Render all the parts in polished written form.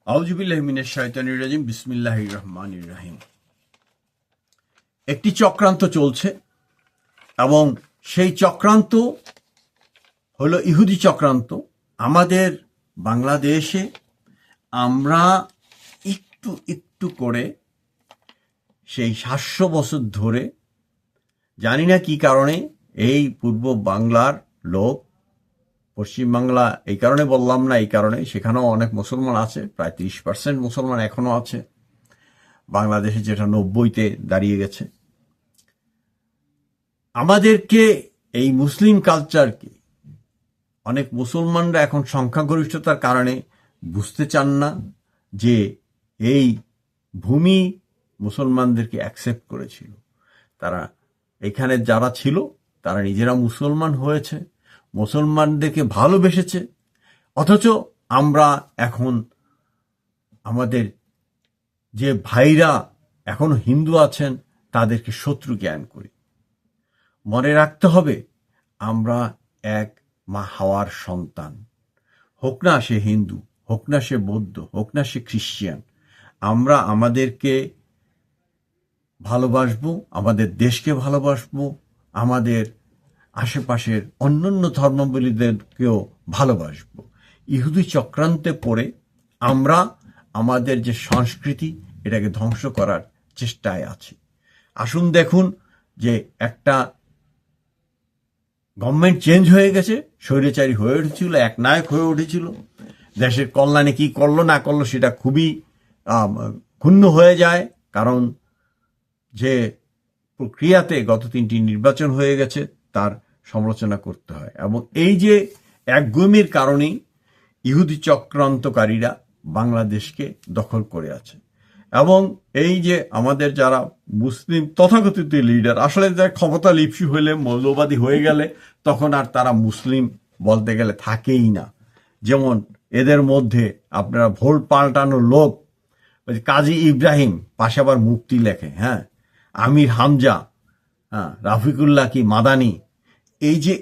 আউযুবিল্লাহি মিনাশ শাইতানির রাজিম বিসমিল্লাহির রহমানির রহিম। একটি চক্রান্ত চলছে এবং সেই চক্রান্ত হলো ইহুদি চক্রান্ত। আমাদের বাংলাদেশে আমরা একটু একটু করে সেই 700 বছর ধরে জানি না কি কারণে এই পূর্ব বাংলার লোক, পশ্চিমবাংলা এই কারণে বললাম না, এই কারণে সেখানেও অনেক মুসলমান আছে, প্রায় 30% মুসলমান এখনো আছে বাংলাদেশে, যেটা 90-তে দাঁড়িয়ে গেছে। আমাদেরকে এই মুসলিম কালচারকে অনেক মুসলমানরা এখন সংখ্যাগরিষ্ঠতার কারণে বুঝতে চান না যে এই ভূমি মুসলমানদেরকে অ্যাকসেপ্ট করেছিল। তারা এখানে যারা ছিল তারা নিজেরা মুসলমান হয়েছে, মুসলমানদেরকে ভালোবেসেছে, অথচ আমরা এখন আমাদের যে ভাইরা এখনো হিন্দু আছেন তাদেরকে শত্রু জ্ঞান করি। মনে রাখতে হবে আমরা এক মা হাওয়ার সন্তান। হোক না সে হিন্দু, হোক না সে বৌদ্ধ, হোক না সে খ্রিস্টান, আমরা আমাদেরকে ভালোবাসবো, আমাদের দেশকে ভালোবাসবো, আমাদের আশেপাশের অন্যান্য ধর্মাবলম্বীদেরকেও ভালোবাসবো। ইহুদি চক্রান্তে পড়ে আমরা আমাদের যে সংস্কৃতি এটাকে ধ্বংস করার চেষ্টায় আছি। আসুন দেখুন যে একটা গভর্নমেন্ট চেঞ্জ হয়ে গেছে, স্বৈরাচারী হয়ে উঠেছিল, একনায়ক হয়ে উঠেছিল, দেশের কল্যাণে কি করলো না করলো সেটা খুবই ক্ষুণ্ণ হয়ে যায়। কারণ যে প্রক্রিয়াতে গত 3টি নির্বাচন হয়ে গেছে তার সমালোচনা করতে হয়। এবং এই যে একগুমির কারণেই ইহুদি চক্রান্তকারীরা বাংলাদেশকে দখল করে আছে। এবং এই যে আমাদের যারা মুসলিম তথাকথিত লিডার, আসলে যারা ক্ষমতা লিপ্সু হলে, মৌলবাদী হয়ে গেলে তখন আর তারা মুসলিম বলতে গেলে থাকেই না। যেমন এদের মধ্যে আপনারা ভোট পাল্টানো লোক, কাজী ইব্রাহিম পাশে আবার মুক্তি লেখে, হ্যাঁ, আমির হামজা, হ্যাঁ, রাফিকুল্লাহ কি মাদানি, এই যে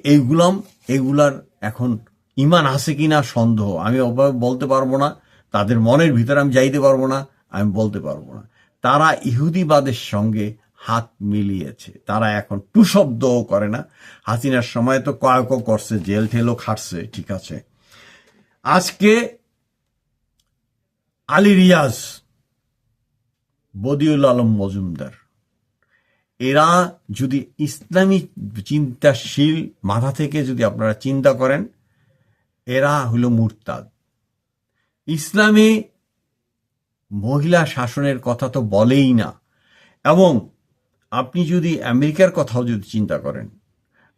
এগুলার এখন ইমান আছে কিনা সন্দেহ। আমি বলতে পারবো না, তাদের মনের ভিতরে আমি যাইতে পারবো না, আমি বলতে পারবো না। তারা ইহুদিবাদের সঙ্গে হাত মিলিয়েছে। তারা এখন টু শব্দও করে না। হাসিনার সময় তো কয়েক করছে, জেল ঠেলও খাটছে, ঠিক আছে। আজকে আলী রিয়াজ, বদিউল আলম মজুমদার, এরা যদি ইসলামী চিন্তাশীল মাথা থেকে যদি আপনারা চিন্তা করেন, এরা হলো মুরতাদ। ইসলামে মহিলা শাসনের কথা তো বলেই না। এবং আপনি যদি আমেরিকার কথাও যদি চিন্তা করেন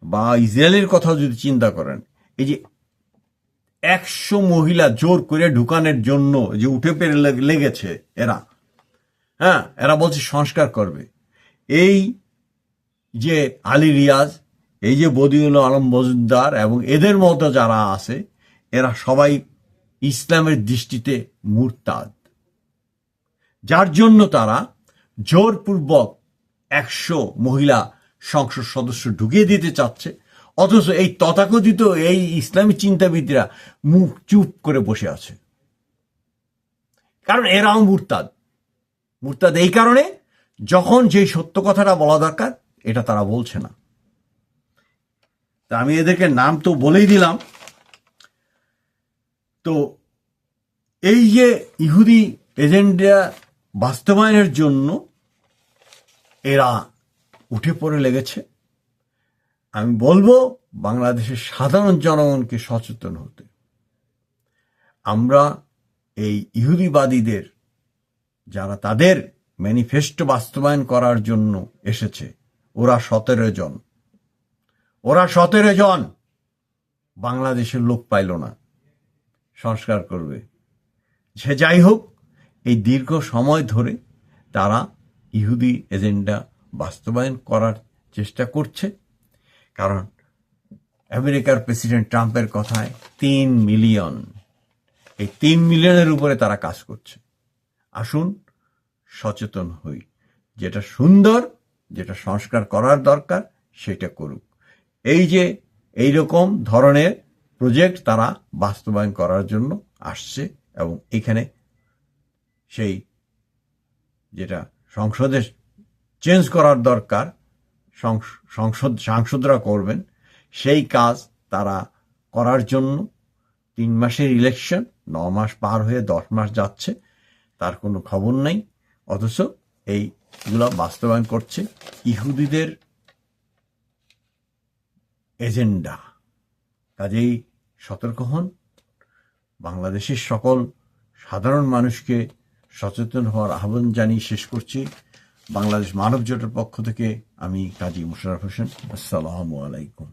বা ইসরায়েলের কথাও যদি চিন্তা করেন, এই যে 100 মহিলা জোর করে ঢুকানোর জন্য যে উঠে পেরে লেগেছে এরা, হ্যাঁ, এরা বলছে সংস্কার করবে। এই যে আলী রিয়াজ, এই যে বদিউল আলম মজুমদার এবং এদের মতো যারা আছে, এরা সবাই ইসলামের দৃষ্টিতে মুরতাদ, যার জন্য তারা জোরপূর্বক 100 মহিলা সংসদ সদস্য ঢুকিয়ে দিতে চাচ্ছে। অথচ এই তথাকথিত এই ইসলামী চিন্তাবিদরা মুখ চুপ করে বসে আছে, কারণ এরাও মুরতাদ। মুরতাদ এই কারণে, যখন যেই সত্য কথাটা বলা দরকার এটা তারা বলছে না। তা আমি এদেরকে নাম তো বলেই দিলাম। তো এই যে ইহুদি এজেন্ডা বাস্তবায়নের জন্য এরা উঠে পড়ে লেগেছে। আমি বলবো বাংলাদেশের সাধারণ জনগণকে সচেতন হতে। আমরা এই ইহুদিবাদীদের, যারা তাদের ম্যানিফেস্টো বাস্তবায়ন করার জন্য এসেছে, ওরা 17 জন, ওরা 17 জন বাংলাদেশের লোক পাইল না সংস্কার করবে। সে যাই হোক, এই দীর্ঘ সময় ধরে তারা ইহুদি এজেন্ডা বাস্তবায়ন করার চেষ্টা করছে। কারণ আমেরিকার প্রেসিডেন্ট ট্রাম্পের কথায় 3 মিলিয়ন, এই 3 মিলিয়নের উপরে তারা কাজ করছে। আসুন সচেতন হই, যেটা সুন্দর, যেটা সংস্কার করার দরকার সেটা করুক। এই যে এইরকম ধরনের প্রজেক্ট তারা বাস্তবায়ন করার জন্য আসছে এবং এখানে সেই যেটা সংসদে চেঞ্জ করার দরকার, সাংসদরা করবেন, সেই কাজ তারা করার জন্য 3 মাসের ইলেকশন, 9 মাস পার হয়ে 10 মাস যাচ্ছে, তার কোনো খবর নেই। অথচ এইগুলো বাস্তবায়ন করছে ইহুদিদের এজেন্ডা। কাজেই সতর্ক হন। বাংলাদেশের সকল সাধারণ মানুষকে সচেতন হওয়ার আহ্বান জানিয়ে শেষ করছি। বাংলাদেশ মানব জোটের পক্ষ থেকে আমি কাজী মোশাররফ হোসেন। আসসালামু আলাইকুম।